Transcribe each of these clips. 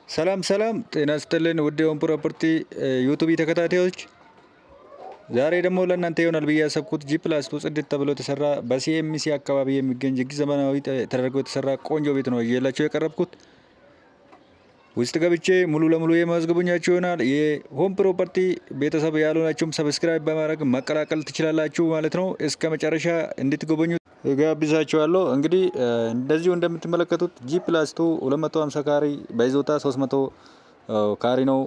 ሰላም ሰላም ጤና ይስጥልን ውድ የሆን ፕሮፐርቲ ዩቲዩብ ተከታታዮች፣ ዛሬ ደግሞ ለእናንተ ይሆናል ብዬ ያሰብኩት ጂ+2 ጽድት ተብሎ የተሰራ በሲኤምሲ አካባቢ የሚገኝ እጅግ ዘመናዊ ተደርጎ የተሰራ ቆንጆ ቤት ነው ይዤላችሁ የቀረብኩት። ውስጥ ገብቼ ሙሉ ለሙሉ የማስጎበኛችሁ ይሆናል። የሆም ፕሮፐርቲ ቤተሰብ ያልሆናችሁም ሰብስክራይብ በማድረግ መቀላቀል ትችላላችሁ ማለት ነው። እስከ መጨረሻ እንድትጎበኙ እጋብዛችኋለሁ። እንግዲህ እንደዚሁ እንደምትመለከቱት ጂ+2 250 ካሬ በይዞታ 300 ካሬ ነው።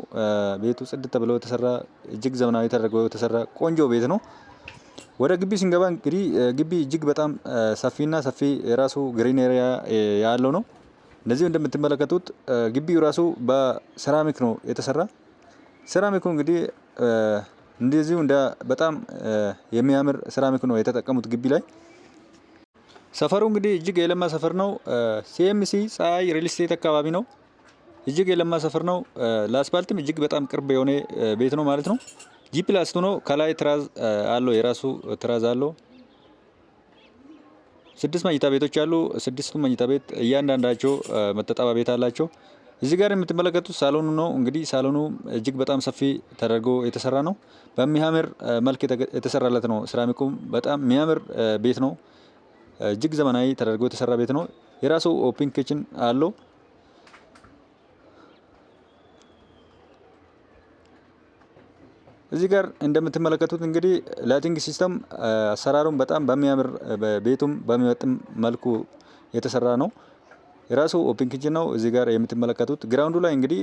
ቤቱ ጽድት ተብሎ የተሰራ እጅግ ዘመናዊ ተደርጎ የተሰራ ቆንጆ ቤት ነው። ወደ ግቢ ስንገባ እንግዲህ ግቢ እጅግ በጣም ሰፊና ሰፊ የራሱ ግሪን ኤሪያ ያለው ነው። እንደዚሁ እንደምትመለከቱት ግቢው ራሱ በሴራሚክ ነው የተሰራ። ሴራሚኩ እንግዲህ እንደዚሁ እንደ በጣም የሚያምር ሴራሚክ ነው የተጠቀሙት ግቢ ላይ። ሰፈሩ እንግዲህ እጅግ የለማ ሰፈር ነው። ሲኤምሲ ፀሐይ ሪል ስቴት አካባቢ ነው። እጅግ የለማ ሰፈር ነው። ለአስፓልትም እጅግ በጣም ቅርብ የሆነ ቤት ነው ማለት ነው። ጂ+2 ነው። ከላይ ትራዝ አለው፣ የራሱ ትራዝ አለው። 6 መኝታ ቤቶች አሉ። 6ቱ መኝታ ቤት እያንዳንዳቸው መታጠቢያ ቤት አላቸው። እዚህ ጋር የምትመለከቱት ሳሎኑ ነው። እንግዲህ ሳሎኑ እጅግ በጣም ሰፊ ተደርጎ የተሰራ ነው። በሚያምር መልክ የተሰራለት ነው። ሴራሚኩም በጣም የሚያምር ቤት ነው። እጅግ ዘመናዊ ተደርጎ የተሰራ ቤት ነው። የራሱ ኦፕን ኪችን አለው። እዚህ ጋር እንደምትመለከቱት እንግዲህ ላይቲንግ ሲስተም አሰራሩም በጣም በሚያምር ቤቱም በሚመጥን መልኩ የተሰራ ነው። የራሱ ኦፕን ኪችን ነው። እዚህ ጋር የምትመለከቱት ግራውንዱ ላይ እንግዲህ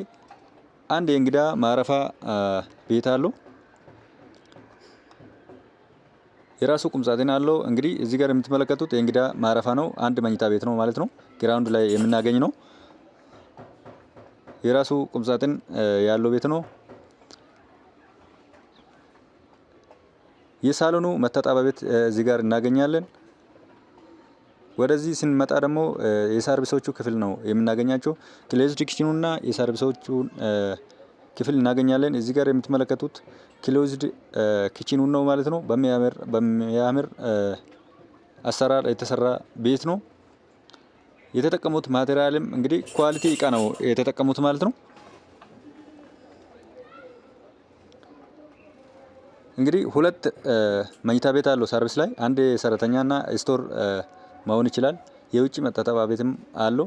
አንድ የእንግዳ ማረፋ ቤት አለው። የራሱ ቁምሳጥን አለው። እንግዲህ እዚህ ጋር የምትመለከቱት የእንግዳ ማረፋ ነው። አንድ መኝታ ቤት ነው ማለት ነው። ግራውንድ ላይ የምናገኝ ነው። የራሱ ቁምሳጥን ያለው ቤት ነው። የሳሎኑ መታጠቢያ ቤት እዚህ ጋር እናገኛለን። ወደዚህ ስንመጣ ደግሞ የሰርቪሶቹ ክፍል ነው የምናገኛቸው። ክሎዝድ ኪችኑና የሰርቪሶቹ ክፍል እናገኛለን። እዚህ ጋር የምትመለከቱት ክሎዝድ ኪችኑ ነው ማለት ነው። በሚያምር አሰራር የተሰራ ቤት ነው። የተጠቀሙት ማቴሪያልም እንግዲህ ኳሊቲ እቃ ነው የተጠቀሙት ማለት ነው። እንግዲህ 2 መኝታ ቤት አለው ሰርቪስ ላይ። አንድ ሰራተኛና ስቶር መሆን ይችላል። የውጭ መታጠቢያ ቤትም አለው።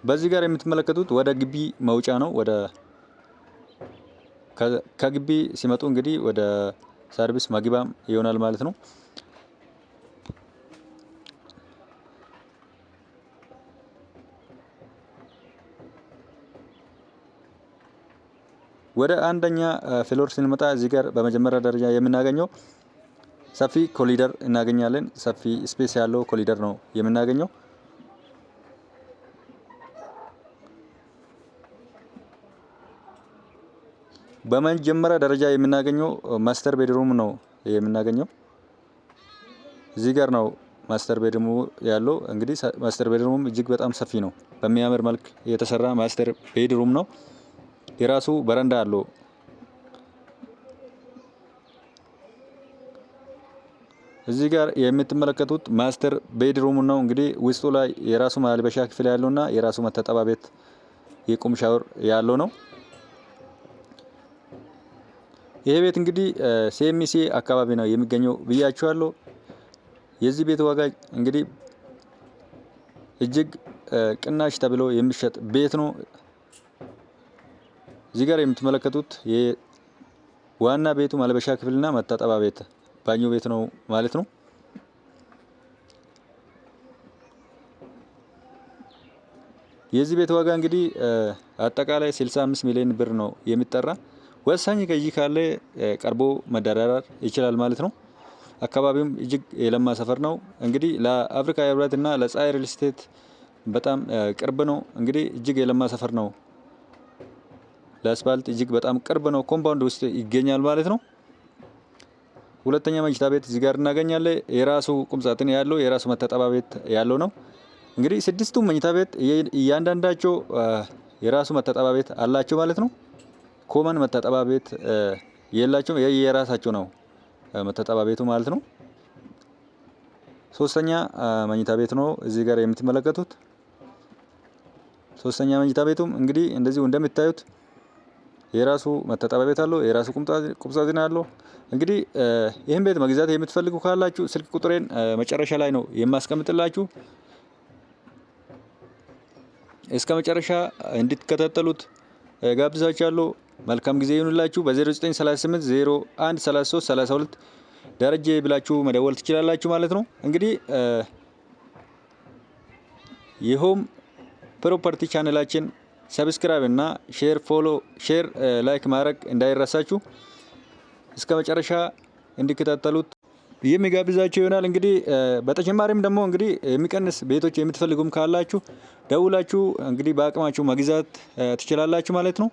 በዚህ ጋር የምትመለከቱት ወደ ግቢ መውጫ ነው። ከግቢ ሲመጡ እንግዲህ ወደ ሰርቪስ መግቢያም ይሆናል ማለት ነው። ወደ አንደኛ ፍሎር ስንመጣ እዚህ ጋር በመጀመሪያ ደረጃ የምናገኘው ሰፊ ኮሪደር እናገኛለን። ሰፊ ስፔስ ያለው ኮሪደር ነው የምናገኘው። በመጀመሪያ ደረጃ የምናገኘው ማስተር ቤድሩም ነው የምናገኘው። እዚህ ጋር ነው ማስተር ቤድሩሙ ያለው። እንግዲህ ማስተር ቤድሩሙም እጅግ በጣም ሰፊ ነው። በሚያምር መልክ የተሰራ ማስተር ቤድሩም ነው። የራሱ በረንዳ አለው። እዚህ ጋር የምትመለከቱት ማስተር ቤድሩም ነው። እንግዲህ ውስጡ ላይ የራሱ ማልበሻ ክፍል ያለውና የራሱ መታጠቢያ ቤት የቁም ሻወር ያለው ነው። ይሄ ቤት እንግዲህ ሲኤምሲ አካባቢ ነው የሚገኘው ብያችኋለሁ። የዚህ ቤት ዋጋ እንግዲህ እጅግ ቅናሽ ተብሎ የሚሸጥ ቤት ነው። እዚህ ጋር የምትመለከቱት የዋና ቤቱ ማልበሻ ክፍልና መታጠቢያ ቤት ባኞ ቤት ነው ማለት ነው። የዚህ ቤት ዋጋ እንግዲህ አጠቃላይ 65 ሚሊዮን ብር ነው የሚጠራ። ወሳኝ ገዢ ካለ ቀርቦ መደራደር ይችላል ማለት ነው። አካባቢውም እጅግ የለማ ሰፈር ነው። እንግዲህ ለአፍሪካ ህብረት እና ለፀሐይ ሪል ስቴት በጣም ቅርብ ነው። እንግዲህ እጅግ የለማ ሰፈር ነው። ለአስፓልት እጅግ በጣም ቅርብ ነው። ኮምፓውንድ ውስጥ ይገኛል ማለት ነው። ሁለተኛ መኝታ ቤት እዚህ ጋር እናገኛለን። የራሱ ቁምሳጥን ያለው የራሱ መታጠቢያ ቤት ያለው ነው። እንግዲህ 6ቱ መኝታ ቤት እያንዳንዳቸው የራሱ መታጠቢያ ቤት አላቸው ማለት ነው። ኮመን መታጠቢያ ቤት የላቸውም። የራሳቸው ነው መታጠቢያ ቤቱ ማለት ነው። ሶስተኛ መኝታ ቤት ነው እዚህ ጋር የምትመለከቱት። ሶስተኛ መኝታ ቤቱም እንግዲህ እንደዚሁ እንደምታዩት የራሱ መታጠቢያ ቤት አለው። የራሱ ቁምሳጥን አለው። እንግዲህ ይህን ቤት መግዛት የምትፈልጉ ካላችሁ ስልክ ቁጥሬን መጨረሻ ላይ ነው የማስቀምጥላችሁ። እስከ መጨረሻ እንድትከታተሉት ጋብዛችኋለሁ። መልካም ጊዜ ይሁንላችሁ። በ0938 01 33 32 ደረጀ ብላችሁ መደወል ትችላላችሁ ማለት ነው። እንግዲህ የሆም ፕሮፐርቲ ቻናላችን ሰብስክራይብ እና ሼር ላይክ ማድረግ እንዳይረሳችሁ። እስከ መጨረሻ እንዲከታተሉት የሚጋብዛችሁ ይሆናል። እንግዲህ በተጨማሪም ደግሞ እንግዲህ የሚቀንስ ቤቶች የምትፈልጉም ካላችሁ ደውላችሁ እንግዲህ በአቅማችሁ መግዛት ትችላላችሁ ማለት ነው።